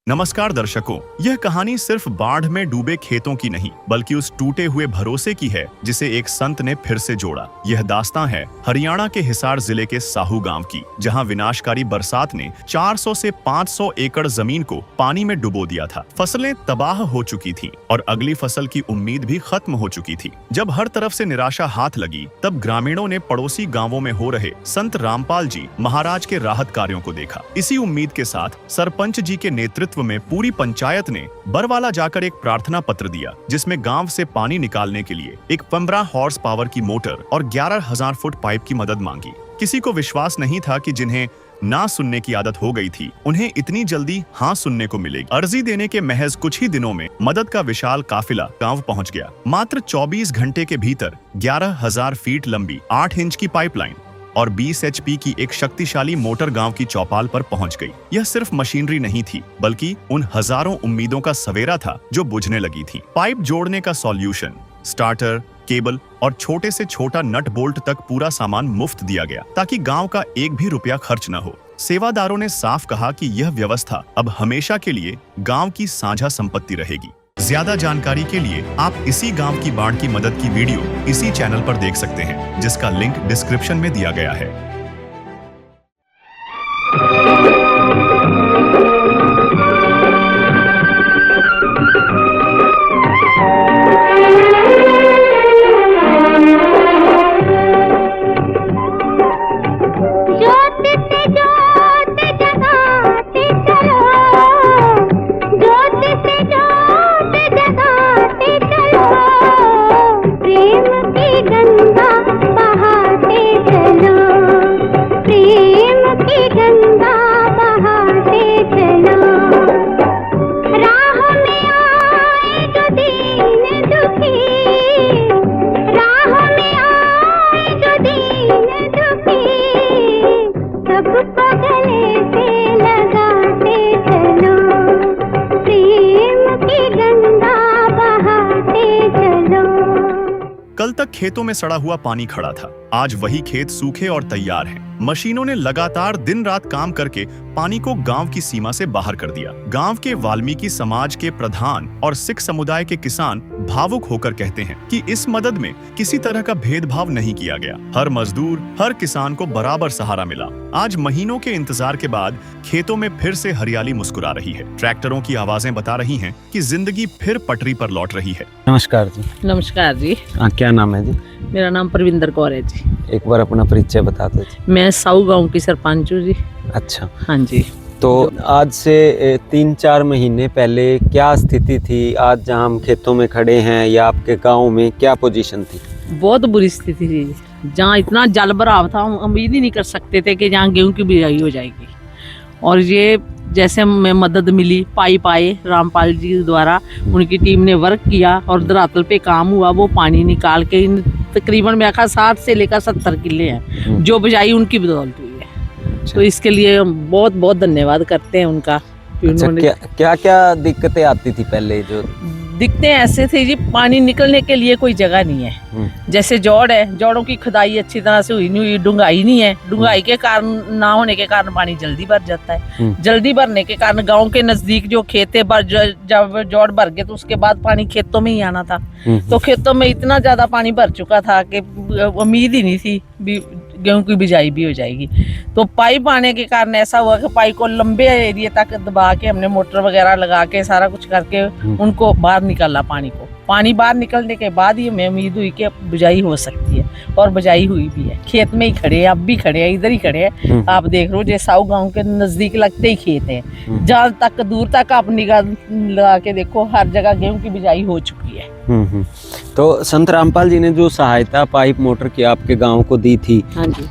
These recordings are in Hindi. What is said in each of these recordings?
नमस्कार दर्शकों, यह कहानी सिर्फ बाढ़ में डूबे खेतों की नहीं बल्कि उस टूटे हुए भरोसे की है जिसे एक संत ने फिर से जोड़ा। यह दास्तां है हरियाणा के हिसार जिले के साहू गांव की, जहां विनाशकारी बरसात ने 400 से 500 एकड़ जमीन को पानी में डुबो दिया था। फसलें तबाह हो चुकी थीं और अगली फसल की उम्मीद भी खत्म हो चुकी थी। जब हर तरफ से निराशा हाथ लगी, तब ग्रामीणों ने पड़ोसी गाँवों में हो रहे संत रामपाल जी महाराज के राहत कार्यों को देखा। इसी उम्मीद के साथ सरपंच जी के नेतृत्व में पूरी पंचायत ने बरवाला जाकर एक प्रार्थना पत्र दिया, जिसमें गांव से पानी निकालने के लिए एक 15 हॉर्स पावर की मोटर और 11,000 फुट पाइप की मदद मांगी। किसी को विश्वास नहीं था कि जिन्हें ना सुनने की आदत हो गई थी, उन्हें इतनी जल्दी हाँ सुनने को मिलेगी। अर्जी देने के महज कुछ ही दिनों में मदद का विशाल काफिला गांव पहुंच गया। मात्र 24 घंटे के भीतर 11,000 फीट लंबी 8 इंच की पाइपलाइन और 20 HP की एक शक्तिशाली मोटर गांव की चौपाल पर पहुंच गई। यह सिर्फ मशीनरी नहीं थी, बल्कि उन हजारों उम्मीदों का सवेरा था जो बुझने लगी थी। पाइप जोड़ने का सॉल्यूशन, स्टार्टर, केबल और छोटे से छोटा नट बोल्ट तक पूरा सामान मुफ्त दिया गया, ताकि गांव का एक भी रुपया खर्च न हो। सेवादारों ने साफ कहा कि यह व्यवस्था अब हमेशा के लिए गांव की साझा संपत्ति रहेगी। ज्यादा जानकारी के लिए आप इसी गांव की बाढ़ की मदद की वीडियो इसी चैनल पर देख सकते हैं, जिसका लिंक डिस्क्रिप्शन में दिया गया है। कल तक खेतों में सड़ा हुआ पानी खड़ा था, आज वही खेत सूखे और तैयार हैं। मशीनों ने लगातार दिन रात काम करके पानी को गांव की सीमा से बाहर कर दिया। गांव के वाल्मीकि समाज के प्रधान और सिख समुदाय के किसान भावुक होकर कहते हैं कि इस मदद में किसी तरह का भेदभाव नहीं किया गया। हर मजदूर, हर किसान को बराबर सहारा मिला। आज महीनों के इंतजार के बाद खेतों में फिर से हरियाली मुस्कुरा रही है। ट्रैक्टरों की आवाजें बता रही हैं कि जिंदगी फिर पटरी पर लौट रही है। नमस्कार जी। नमस्कार जी। क्या नाम है जी? मेरा नाम परविंदर कौर है जी। एक बार अपना परिचय बता दो जी। मैं साहू गांव की सरपंच हूँ जी। अच्छा, हाँ जी। तो आज से 3-4 महीने पहले क्या स्थिति थी? आज जहाँ हम खेतों में खड़े हैं या आपके गांव में क्या पोजीशन थी? बहुत बुरी स्थिति थी। जहाँ इतना जल भराव था, हम उम्मीद ही नहीं कर सकते थे कि जहाँ गेहूं की बिजाई हो जाएगी। और ये जैसे हमें मदद मिली, पाइप आए रामपाल जी द्वारा, उनकी टीम ने वर्क किया और धरातल पे काम हुआ। वो पानी निकाल के तकरीबन मैं 60 से लेकर 70 किले हैं जो बिजाई उनकी बदौलत हुई है। तो इसके लिए हम बहुत बहुत धन्यवाद करते हैं उनका। अच्छा, क्या क्या दिक्कतें आती थी पहले? जो दिखते ऐसे थे जी, पानी निकलने के लिए कोई जगह नहीं है। जैसे जोड़ है, जोड़ों की खुदाई अच्छी तरह से हुई नहीं हुई, डुंगाई नहीं है। डुंगाई के कारण ना होने के कारण पानी जल्दी भर जाता है। जल्दी भरने के कारण गांव के नजदीक जो खेत है, जब जोड़ भर गए तो उसके बाद पानी खेतों में ही आना था। तो खेतों में इतना ज्यादा पानी भर चुका था कि उम्मीद ही नहीं थी गेहूं की बिजाई भी हो जाएगी। तो पाइप आने के कारण ऐसा हुआ कि पाइप को लंबे एरिया तक दबा के हमने मोटर वगैरह लगा के सारा कुछ करके उनको बाहर निकाला। पानी बाहर निकलने के बाद ही हमें उम्मीद हुई कि बिजाई हो सकती है, और बिजाई हुई भी है। खेत में ही खड़े हैं, अब भी खड़े हैं, इधर ही खड़े हैं। आप देख रहे हो, जैसे साहू गांव के नजदीक लगते ही खेत हैं। जहाँ तक दूर तक आप निगाह लगा के देखो, हर जगह गेहूं की बिजाई हो चुकी है। तो संत रामपाल जी ने जो सहायता पाइप मोटर की आपके गांव को दी थी,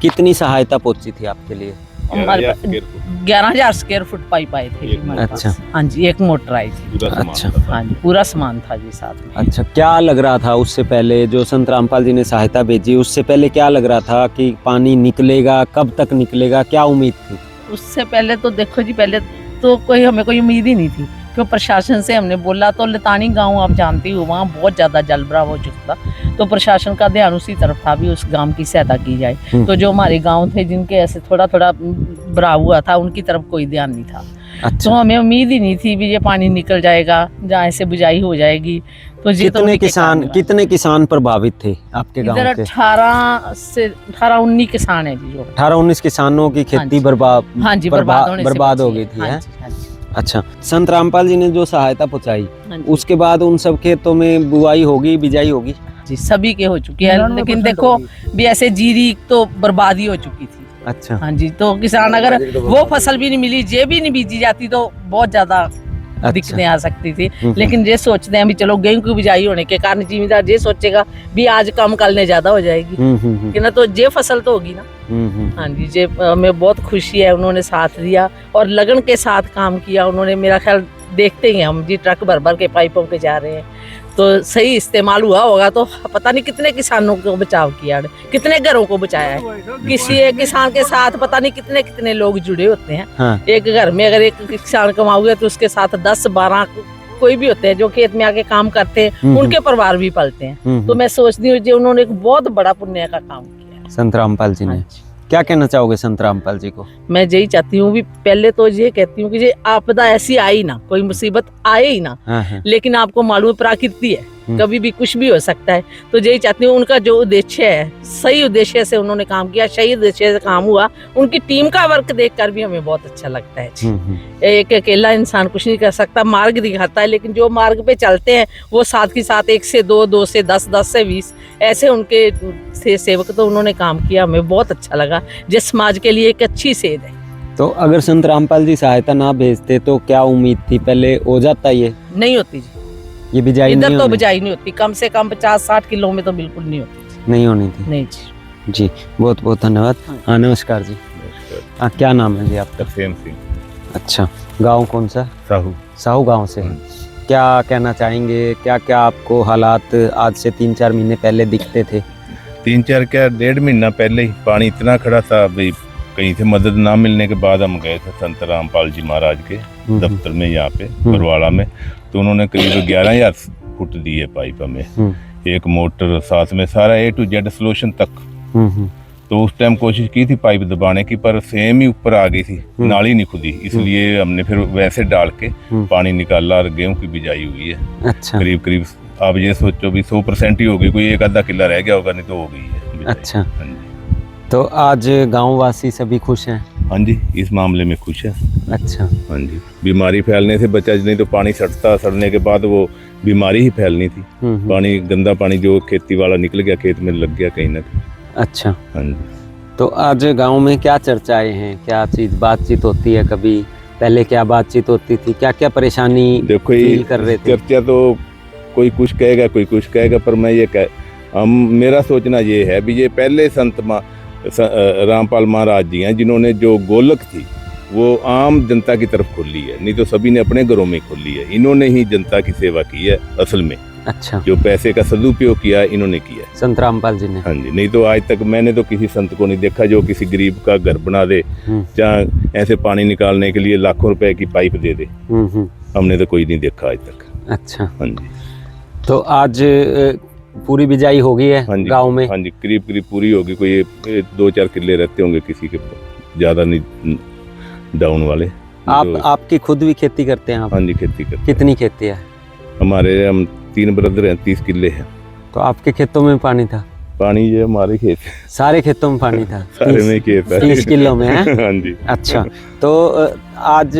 कितनी सहायता पहुंची थी आपके लिए? 11,000 स्क्वायर फुट पाइप आए थे। अच्छा, हाँ जी, एक मोटर आई थी। अच्छा, हाँ जी, पूरा सामान था जी साथ में। अच्छा, क्या लग रहा था उससे पहले जो संत रामपाल जी ने सहायता भेजी, उससे पहले क्या लग रहा था कि पानी निकलेगा, कब तक निकलेगा, क्या उम्मीद थी? उससे पहले तो देखो जी, पहले तो हमें कोई उम्मीद ही नहीं थी। क्यों प्रशासन से हमने बोला तो लतानी गांव आप जानती हो, वहाँ बहुत ज़्यादा जल भराव हो चुका था। तो प्रशासन का ध्यान उसी तरफ था भी उस गांव की सहायता की जाए। तो जो हमारे गांव थे जिनके ऐसे थोड़ा थोड़ा भराव हुआ था, उनकी तरफ कोई ध्यान नहीं था। तो हमें उम्मीद ही नहीं थी भी ये पानी निकल जाएगा, जहाँ से बुझाई हो जाएगी। तो ये तो कितने किसान प्रभावित थे आपके गांव इधर के? 18-19 किसान है जी, जो 18-19 किसानों की खेती बर्बाद बर्बाद हो गई थी। हाँ है? जी, हाँ जी। अच्छा, संत रामपाल जी ने जो सहायता पहुंचाई, हाँ जी। उसके बाद उन सब खेतों में बुआई होगी, बिजाई होगी? जी, सभी के हो चुकी है, लेकिन देखो भी ऐसे जीरी तो बर्बादी हो चुकी थी। अच्छा। हाँ जी, तो किसान अगर वो फसल भी नहीं मिली, ये भी नहीं बीजी जाती तो बहुत ज्यादा दिक्कतें आ सकती थी। लेकिन ये सोचते हैं भी चलो गेहूं की बिजाई होने के कारण जिम्मेदार ये सोचेगा भी आज कम कल ने ज्यादा हो जाएगी, कि ना तो ये फसल तो होगी ना। हाँ जी, ये हमें बहुत खुशी है, उन्होंने साथ दिया और लगन के साथ काम किया उन्होंने। मेरा ख्याल देखते ही हम जी ट्रक भर भर के पाइपों पे जा रहे हैं, तो सही इस्तेमाल हुआ होगा तो पता नहीं कितने किसानों को बचाव किया, कितने घरों को बचाया है। किसी एक किसान के साथ पता नहीं कितने कितने लोग जुड़े होते हैं। हाँ। एक घर में अगर एक किसान कमाओगे तो उसके साथ 10-12 कोई भी होते हैं जो खेत में आके काम करते हैं, उनके परिवार भी पलते हैं। तो मैं सोचती हूँ जो उन्होंने एक बहुत बड़ा पुण्य का काम किया है संत रामपाल जी ने। क्या कहना चाहोगे संत रामपाल जी को? मैं यही चाहती हूँ भी पहले तो ये कहती हूँ कि ये आपदा ऐसी आई ना, कोई मुसीबत आए ही ना, लेकिन आपको मालूम है प्रकृति है, कभी भी कुछ भी हो सकता है। तो यही चाहती हूँ उनका जो उद्देश्य है सही उद्देश्य से उन्होंने काम किया, सही उद्देश्य से काम हुआ। उनकी टीम का वर्क देखकर भी हमें बहुत अच्छा लगता है। एक अकेला इंसान कुछ नहीं कर सकता, मार्ग दिखाता है, लेकिन जो मार्ग पे चलते हैं वो साथ के साथ 1 से 2, 2 से 10, 10 से 20 ऐसे उनके सेवक तो उन्होंने काम किया, हमें बहुत अच्छा लगा। जिस समाज के लिए एक अच्छी सेध है। तो अगर संत रामपाल जी सहायता ना भेजते तो क्या उम्मीद थी, पहले हो जाता ये? नहीं होती जी, ये बिजाई इधर तो बिजाई नहीं होती, कम से कम 50-60 किलो में तो बिल्कुल नहीं होती, नहीं होनी थी। नहीं जी। जी बहुत बहुत धन्यवाद। हाँ नमस्कार जी। क्या नाम है जी आपका? तरसेम सिंह। अच्छा, गांव कौन सा? साहू गांव से। क्या कहना चाहेंगे, क्या क्या आपको हालात आज से 3-4 महीने पहले दिखते थे? 3-4 क्या 1.5 महीना पहले ही पानी इतना खड़ा था भाई, कहीं से मदद ना मिलने के बाद हम गए थे संत रामपाल जी महाराज के दफ्तर में, यहाँ पे बरवाड़ा में। तो उन्होंने करीब 11,000 फुट दिए पाइप हमें, एक मोटर साथ में सारा A to Z सोल्यूशन तक। तो उस टाइम कोशिश की थी पाइप दबाने की, पर सेम ही ऊपर आ गई थी, नाली नहीं खुदी, इसलिए हमने फिर वैसे डाल के पानी निकाला और गेहूं की बिजाई हुई है। अच्छा। करीब आप ये सोचो भी 100% ही होगी, कोई 1-आधा किला रह गया होगा, नहीं तो हो गई है बिजाई। अच्छा। तो आज गाँव वासी सभी खुश हैं? हाँ जी, इस मामले में खुश है। अच्छा। हाँ जी, बीमारी फैलने से बचा, नहीं तो पानी सड़ता, सड़ने के बाद वो बीमारी ही फैलनी थी। पानी गंदा पानी जो खेती वाला निकल गया, खेत में लग गया कहीं ना कहीं। अच्छा। हाँ जी। तो आज गांव में क्या चर्चाएं हैं, क्या चीज बातचीत होती है? कभी पहले क्या बातचीत होती थी, क्या क्या परेशानी देखो फील कर रहे थे? चर्चा तो कोई कुछ कहेगा कोई कुछ कहेगा, पर मैं ये मेरा सोचना ये है भी ये पहले संत रामपाल महाराज जी हैं जिन्होंने जो गोलक थी वो आम जनता की तरफ खोली है, नहीं तो सभी ने अपने घरों में खोली है। इन्होंने ही जनता की सेवा की है असल में। अच्छा। जो पैसे का सदुपयोग किया है इन्होंने किया है, संत रामपाल जी ने। हाँ जी, नहीं तो आज तक मैंने तो किसी संत को नहीं देखा जो किसी गरीब का घर बना दे, जहाँ ऐसे पानी निकालने के लिए लाखों रुपए की पाइप दे दे। हमने तो कोई नहीं देखा आज तक। अच्छा। हाँ जी। तो आज पूरी बिजाई हो गई है गांव में? हाँ जी, करीब पूरी होगी। कोई 2-4 किले रहते होंगे किसी के, ज्यादा नहीं, डाउन वाले। आपकी खुद भी खेती करते हैं आप? हाँ जी, खेती करते। कितनी खेती है? हम 3 ब्रदर हैं, 30 किले हैं। तो आपके खेतों में पानी था? पानी ये हमारे खेत, सारे खेतों में पानी था? सारे में खेत है। 30 किलो में है? हाँ जी। अच्छा। तो आज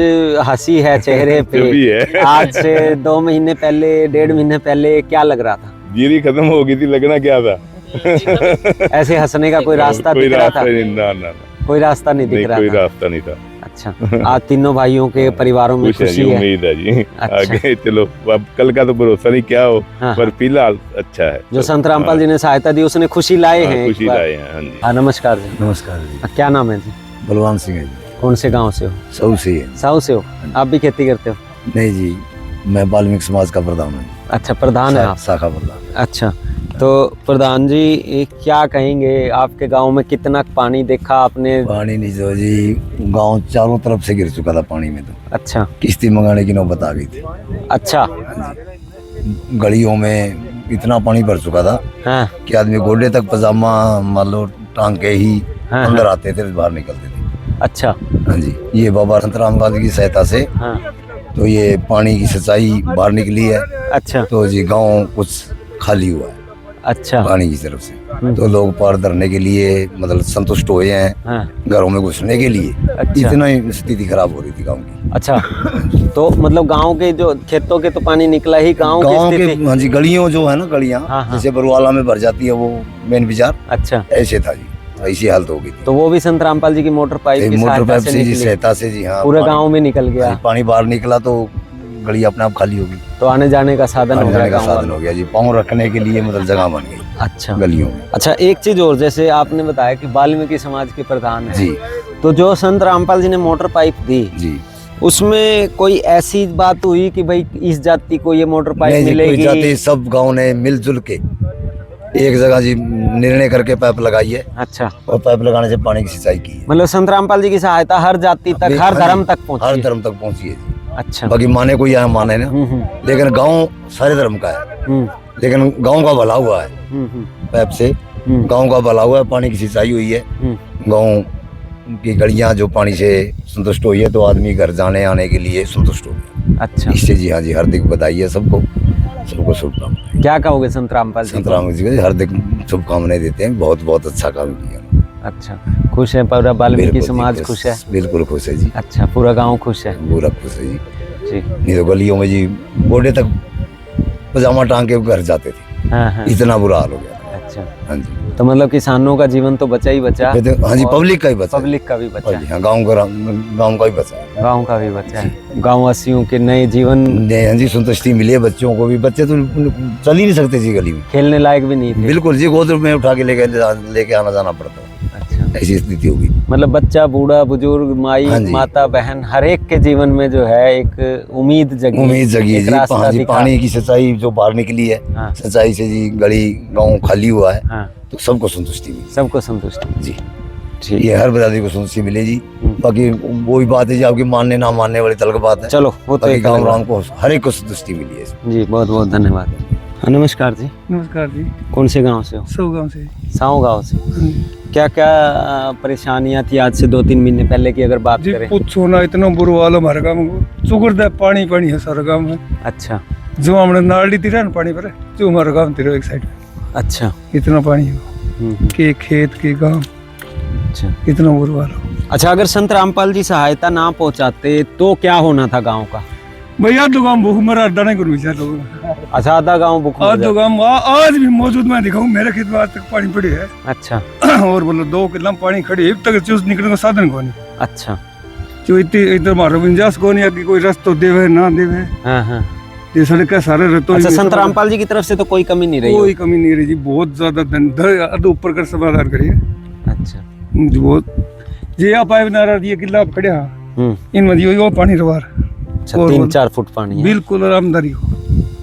हंसी है चेहरे पे भी है। आज से 2 महीने पहले, 1.5 महीने पहले क्या लग रहा था? जीरी खत्म हो गई थी, लगना क्या था? ऐसे हंसने का कोई रास्ता दिख रहा था? ना, कोई रास्ता नहीं दिख रहा था? कोई रास्ता नहीं था। अच्छा। आज तीनों भाइयों के परिवारों में खुशी है? उम्मीद है जी। अच्छा। आगे चलो, अब कल का तो भरोसा नहीं क्या हो, पर फिलहाल अच्छा है। जो संत रामपाल जी ने सहायता दी उसने खुशी लाए हैं? खुशी लाए हैं। हाँ जी। नमस्कार जी। नमस्कार जी। क्या नाम है जी? बलवान सिंह है जी। कौन से गांव से हो? साहू से है। साहू से हो? आप भी खेती करते हो? नहीं जी, मैं वाल्मीकि समाज का प्रधान हूँ। अच्छा, प्रधान है आप? शाखा प्रधान। अच्छा। तो प्रधान जी क्या कहेंगे, आपके गांव में कितना पानी देखा आपने? पानी नहीं जो जी, गांव चारों तरफ से गिर चुका था पानी में। तो अच्छा। किश्ती मंगाने की नौबत आ गई थी। अच्छा। गलियों में इतना पानी भर चुका था। हाँ। कि आदमी गोडे तक पजामा मान लो टांग के ही अंदर आते थे, बाहर निकलते थे। अच्छा। हाँ जी, ये बाबा संतराम गांधी की सहायता से हाँ। तो ये पानी की सिंचाई बाहर निकली है। अच्छा। तो जी गांव कुछ खाली हुआ है अच्छा। पानी की तरफ से, तो लोग पार धरने के लिए मतलब संतुष्ट हुए हैं। हाँ। घरों में घुसने के लिए अच्छा। इतना ही स्थिति खराब हो रही थी गांव की। अच्छा, तो मतलब गांव के जो खेतों के तो पानी निकला ही, गांव की के स्थिति। हाँ जी, गलियों जो है ना, गलियां हाँ, हाँ। जैसे बरवाला में भर जाती है वो मेन बाजार, अच्छा, ऐसे था जी, ऐसी हालत हो गई थी। तो वो भी संत रामपाल जी की मोटर पाइप की मोटर सहायता पाइप से से जी निकली, सहायता से जी हाँ, पूरे पानी- गांव में निकल गया। हाँ जी, पानी बाहर निकला तो गली अपने आप खाली होगी, तो आने जाने का साधन हो आने गया जाने का गांव साधन वालों हो गया जी, पाँव रखने के लिए मतलब जगह बन गई को। अच्छा। गलियों में। अच्छा, एक चीज और, जैसे आपने बताया कि वाल्मीकि समाज के प्रधान है जी तो जो संत रामपाल जी ने मोटर पाइप दी, जी, उसमें कोई ऐसी बात हुई कि भाई इस जाति को ये मोटर पाइप नहीं जी, कोई मिलेगी? जाति सब गांव ने मिलजुल के एक जगह जी निर्णय करके पाइप लगाई है, अच्छा, और पाइप लगाने से पानी की सिंचाई की है। मतलब संत रामपाल जी की सहायता हर जाति तक, हर हाँ जी, धर्म तक हर पहुंची। धर्म तक पहुंची है जी। अच्छा। बाकी माने कोई यहाँ माने ना, हम्म। लेकिन गांव सारे धर्म का है, हम्म। लेकिन गांव का भला हुआ है हम्म। पाइप से। हम्म। गांव का भला हुआ है, पानी की सिंचाई हुई है, हम्म। गांव की गलियां जो पानी से संतुष्ट हुई है, तो आदमी घर जाने आने के लिए संतुष्ट हो गया। अच्छा, इससे जी हाँ जी, हार्दिक बधाई है सबको, सबको शुभकामनाएं। क्या कहोगे संत रामपाल जी संत को? राम जी को हार्दिक शुभकामनाएं देते हैं, बहुत बहुत अच्छा काम किया। अच्छा, खुश है पूरा वाल्मीकि बिल्कुल जी, समाज, खुश है? बिल्कुल खुश है जी, अच्छा, पूरा गांव खुश है पूरा खुश है जी। जी। नहीं तो गलियों में जी गोडे तक पजामा टांग के घर जाते थे, हाँ हाँ। इतना बुरा हाल हो गया था। अच्छा, हाँ जी, तो मतलब किसानों का जीवन तो बचा ही बचा, फिर तो हाँ जी, और पब्लिक का ही बचा है। पब्लिक का भी बचा हाँ है, जी, हाँ, गाँव का ही बचा है। गांव का भी बचा है, गांव वासियों के नए जीवन, हाँ जी, संतुष्टि मिली है बच्चों को भी। बच्चे तो चल ही नहीं सकते जी गली में, खेलने लायक भी नहीं थे। बिल्कुल जी, गोद में उठा के लेके आना जाना पड़ता है, अच्छा, ऐसी स्थिति होगी। मतलब बच्चा, बूढ़ा, बुजुर्ग, माई, हाँ जी। माता, बहन, हर एक के जीवन में जो है एक उम्मीद जगी, उम्मीद जगी एक जी। रास्ता हाँ जी, दिखा। पानी की सिंचाई जो बाहर निकली है, हाँ। सिंचाई से जी गली गांव खाली हुआ है, हाँ, तो सबको संतुष्टि मिली सबको संतुष्टि जी। ठीक। ये हर बरादरी को संतुष्टि मिले जी। बाकी वही बात है जी, आपकी मानने ना मानने वाली तलक बात है। चलो, वो तो बाकी एक गाँव अलग राम को हर एक को संतुष्टि मिली है। जी, बहुत बहुत धन्यवाद। हाँ, नमस्कार जी, नमस्कार जी, कौन से गांव से हो? सौ गांव से। साव गांव से। क्या क्या परेशानियां थी आज से 2-3 महीने पहले की अगर बात जी करें? पूछो ना, इतना बुरा हाल हमारे गाँव में, चुगरदा पानी पानी है सारा गाँव में। अच्छा। जो हमने नाली तीरा ना पानी पर, जो हमारा गाँव तीरा एक साइड में, अच्छा। इतना पानी है हम्म। के खेत के गाँव, अच्छा। इतना बुरा हाल हो। अच्छा, अगर संत रामपाल जी सहायता ना पहुंचाते तो क्या होना था गांव का? भैया दो गाँव भूख मरा अड्डा नहीं करूँ विचार लोगों। अच्छा, आधा गांव भूख मर आज दो जाता। गाँव आज भी मौजूद मैं दिखाऊँ, मेरे खेत में आज तक पानी पड़े है। अच्छा। और बोलो 2 किलो पानी खड़ी अब तक चूस निकलने का साधन को नहीं। अच्छा। जो इधर हमारा विंजास को नहीं, कोई रास्ता देवे ना देवे, हाँ हाँ। ये सड़क का सारे रहते। अच्छा, संत रामपाल जी की तरफ से तो कोई कमी नहीं रही कोई होगी? कमी नहीं रही जी, बहुत ज्यादा धन ऊपर कर समाधान करिए अच्छा। बहुत जी। आप आए नारा ये किला आप खड़े हाँ, इन मदियो यो पानी रवार। अच्छा, और 3-4 फुट पानी है। बिल्कुल आरामदारी हो।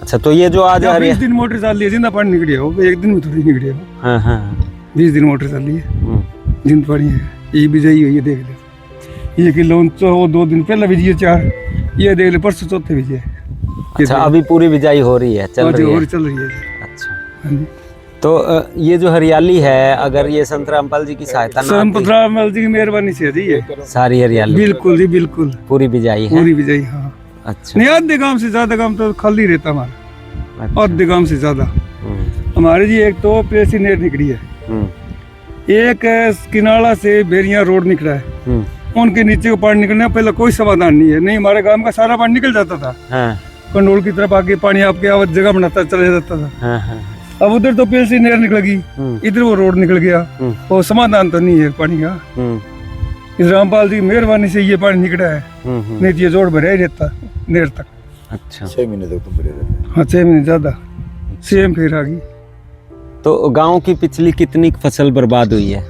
अच्छा, तो ये जो आज 20 दिन मोटर चल रही है, जिंदा पानी निकलिया हो, एक दिन में थोड़ी निकलिया हो। हाँ हाँ। 20 दिन मोटर चल रही है, जिंद पानी है। ये बिजाई हुई है, देख ले, ये किलो 2 दिन पहले बिजी 4, ये देख ले परसों चौथे बिजी है। अच्छा, अभी पूरी बिजाई हो रही है, चल रही है। और चल रही है। अच्छा, हाँ जी। तो ये जो हरियाली है, अगर ये संत रामपाल जी की सहायता ना आती, संतरामपाल जी की मेहरबानी से है जी, ये सारी हरियाली बिल्कुल जी, बिल्कुल पूरी बिजाई है। पूरी बिजाई। हाँ, अच्छा। नहीं आधे गांव से ज्यादा गांव तो खाली रहता हमारा, अच्छा। आधे गांव से ज्यादा हमारे जी। एक तो पेसी नेर निकली है, एक किनाला से बेरिया रोड निकला है, उनके नीचे को पानी निकलने का पहले कोई समाधान नहीं है। नहीं, हमारे गांव का सारा पानी निकल जाता था। हाँ। कंडोल की तरफ आके पानी आपके आवाज जगह बनाता चला जाता था। हाँ हाँ। अब उधर तो पेसी नेर निकलेगी, इधर वो रोड निकल गया, वो समाधान तो नहीं है पानी का। इस रामपाल जी की मेहरबानी से ये पानी निकला है, नहीं तो ये जोड़ भरा ही रहता नेर तक। अच्छा। 6 महीने तक तो पड़े रहते। हाँ, 6 महीने ज्यादा सेम फिर आ गई। तो गांव की पिछली कितनी फसल बर्बाद हुई है?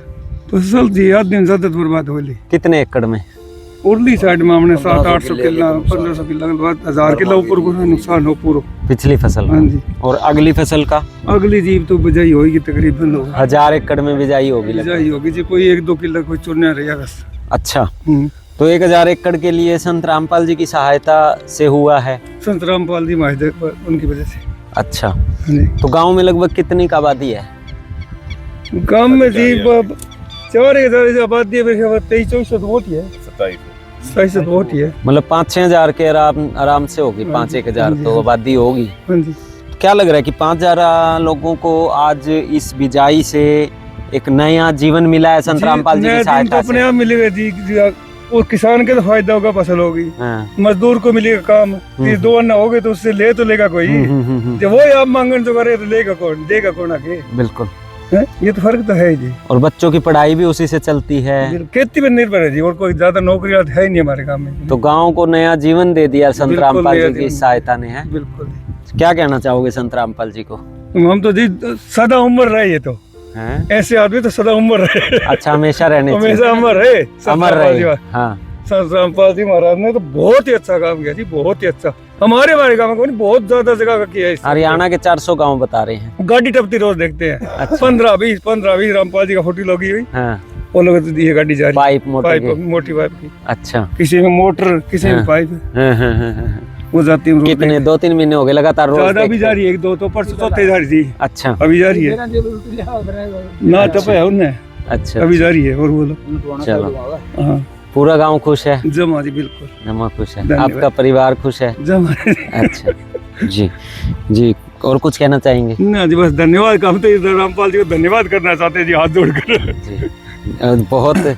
फसल जी आदमी ज्यादा बर्बाद हो ली। कितने एकड़ में? उर्ली साइड में हमने 700-800 किला, 1500 किला, 1000 किला ऊपर को नुकसान हो पूरा पिछली फसल हाँ का? जी। और अगली फसल का? अगली जीव तो बिजाई होगी तकरीबन 1000 एकड़ में बिजाई होगी लगभग। बिजाई होगी जी, कोई 1-2 किला कोई चुनना रहेगा बस। अच्छा, तो 1000 एकड़ के लिए संत रामपाल जी की सहायता से हुआ है? संत रामपाल जी महादेव उनकी वजह से। अच्छा, हाँ जी। तो गांव में लगभग कितनी आबादी है? गांव में जी 4000 आबादी है, 23-24 तो होती है, 27 तो होती है। मतलब 5-6 हजार के आराम से होगी, 5-1 हजार तो आबादी होगी। हाँ जी। क्या लग रहा है कि 5000 लोगों को आज इस बिजाई से एक नया जीवन मिला है संत रामपाल जी की सहायता अपने से? आप मिलेगा जी, वो किसान के तो फायदा होगा, फसल होगी, हाँ। मजदूर को मिलेगा काम, ये 2 अन्ना हो गए तो उससे ले तो लेगा कोई, जब वो आप मांगन तो करे तो लेगा कौन, देगा कौन आगे? बिल्कुल, ये तो फर्क तो है जी। और बच्चों की पढ़ाई भी उसी से चलती है, खेती पर निर्भर है जी, और कोई ज्यादा नौकरी है नहीं हमारे काम में। तो गांव को नया जीवन दे दिया संत बिल्कुल रामपाल नया जी की जीवन। सहायता ने, है? बिल्कुल। क्या कहना चाहोगे संत रामपाल जी को? हम तो जी सदा उम्र रहे, ये तो हैं? ऐसे आदमी तो सदा उम्र रहे, अच्छा, हमेशा रहने चाहिए, हमेशा अमर रहे, अमर रहे। हाँ, संत रामपाल जी महाराज ने तो बहुत ही अच्छा काम किया जी, बहुत ही अच्छा। हमारे गाँव में बहुत ज्यादा जगह का किया है। हरियाणा के 400 गांव बता रहे हैं। गाड़ी टपती रोज देखते हैं, अच्छा। 15-20 रामपाल जी का फोटो लगी हुई, हाँ, वो लोग तो ये गाड़ी जा रही, पाइप मोटर पाइप की। मोटी पाइप की, अच्छा, किसी में मोटर, किसी में हाँ। पाइप, हाँ, हाँ, हाँ, हाँ। वो जाती है रोज कितने 2-3 महीने हो गए लगातार रोज ज्यादा भी देखते जा हैं? रही है, 1-2 तो परसों चौथे जा रही थी, अच्छा, अभी जा रही है ना, अच्छा। तपे है उनने, अच्छा, अभी जा रही है। और बोलो, चलो, हाँ पूरा गांव खुश है? जमा जी, बिल्कुल जमा खुश है, धन्यवाद। आपका परिवार खुश है? जमा। अच्छा, जी जी, और कुछ कहना चाहेंगे? ना जी, बस धन्यवाद का, हम तो इस रामपाल जी को धन्यवाद करना चाहते हैं जी, हाथ जोड़कर जी, बहुत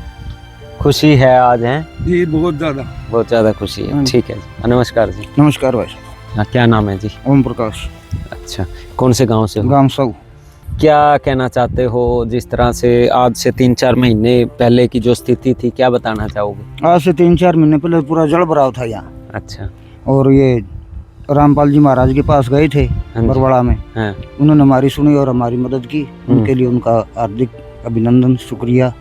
खुशी है आज, हैं? जी, बहुत ज्यादा, बहुत ज्यादा खुशी है। ठीक है जी, नमस्कार जी। नमस्कार भाई, हाँ, क्या नाम है जी? ओम प्रकाश, अच्छा, कौन से गांव से हो? गांव साऊ। क्या कहना चाहते हो, जिस तरह से आज से 3-4 महीने पहले की जो स्थिति थी, क्या बताना चाहोगे? आज से 3-4 महीने पहले पूरा जल भराव था यहाँ, अच्छा, और ये रामपाल जी महाराज के पास गए थे हाँ जी। बरवाड़ा में, हाँ, उन्होंने हमारी सुनी और हमारी मदद की, उनके लिए उनका हार्दिक अभिनंदन, शुक्रिया।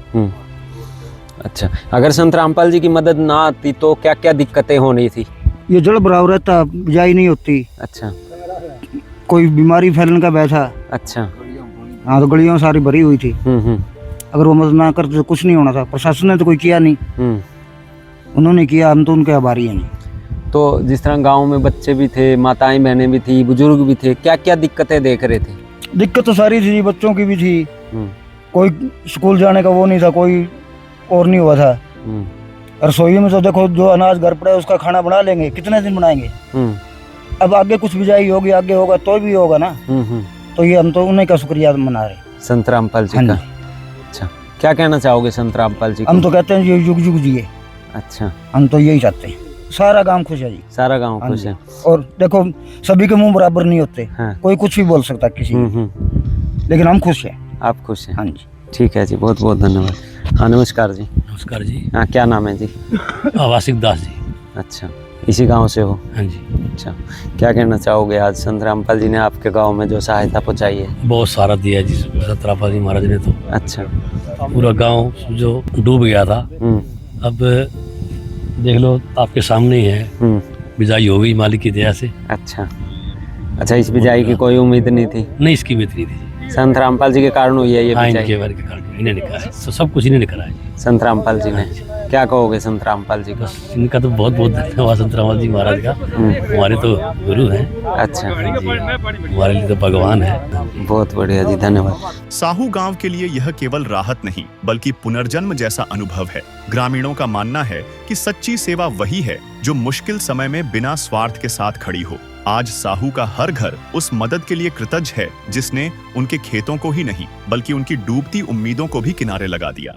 अच्छा, अगर संत रामपाल जी की मदद ना आती तो क्या क्या दिक्कतें होनी थी? ये जल भराव रहता, बिजाई नहीं होती, अच्छा, कोई बीमारी फैलने का भय था। अच्छा, हाँ, तो गलियां सारी भरी हुई थी, अगर वो मदद ना करते तो कुछ नहीं होना था। प्रशासन ने तो कोई किया नहीं, उन्होंने किया, हम तो उनके आभारी हैं। तो जिस तरह गांव में बच्चे भी थे, माताएं बहनें भी थी, बुजुर्ग भी थे, क्या क्या दिक्कतें देख रहे थे? दिक्कत तो सारी थी, बच्चों की भी थी, कोई स्कूल जाने का वो नहीं था, कोई और नहीं हुआ था। रसोई में तो देखो, जो अनाज घर पड़ा है उसका खाना बना लेंगे, कितने दिन बनाएंगे? अब आगे कुछ बिजाई होगी, आगे होगा तो भी होगा ना, तो ये हम तो उन्हीं का शुक्रिया मना रहे, संत रामपाल जी हाँ का। जी। अच्छा, क्या कहना चाहोगे संत रामपाल जी को? हम तो कहते हैं ये युग युग जिए, अच्छा, हम तो यही चाहते हैं। सारा गांव खुश है जी, सारा गांव हाँ खुश जी। है। और देखो, सभी के मुंह बराबर नहीं होते, हाँ। कोई कुछ भी बोल सकता है किसी, लेकिन हम खुश हैं। आप खुश हैं? हाँ जी, ठीक है जी, बहुत बहुत धन्यवाद। हाँ, नमस्कार जी। नमस्कार जी। हाँ, क्या नाम है जी? आवासिक दास जी। अच्छा, इसी गांव से हो? हाँ जी। अच्छा, क्या कहना चाहोगे, आज संत रामपाल जी ने आपके गांव में जो सहायता पहुंचाई है? बहुत सारा दिया जी संत रामपाल जी महाराज ने तो। अच्छा, पूरा गांव जो डूब गया था, अब देख लो आपके सामने ही है, बिजाई हो गई मालिक की दया से। अच्छा, अच्छा, इस बिजाई की कोई उम्मीद नहीं थी? नहीं, इसकी उम्मीद नहीं थी। संत रामपाल जी के कारण हुई है ये हाँ, बिजाई? इनके बारे के कारण इन्हें करा है, सब कुछ इन्हें करा है। संत रामपाल जी ने, क्या कहोगे संत रामपाल जी को? बस इनका तो बहुत बहुत धन्यवाद संत रामपाल जी महाराज का, हमारे तो गुरु हैं। अच्छा, हमारे लिए तो भगवान है। बहुत बढ़िया जी, धन्यवाद। साहू गांव के लिए यह केवल राहत नहीं बल्कि पुनर्जन्म जैसा अनुभव है। ग्रामीणों का मानना है कि सच्ची सेवा वही है जो मुश्किल समय में बिना स्वार्थ के साथ खड़ी हो। आज साहू का हर घर उस मदद के लिए कृतज्ञ है जिसने उनके खेतों को ही नहीं बल्कि उनकी डूबती उम्मीदों को भी किनारे लगा दिया।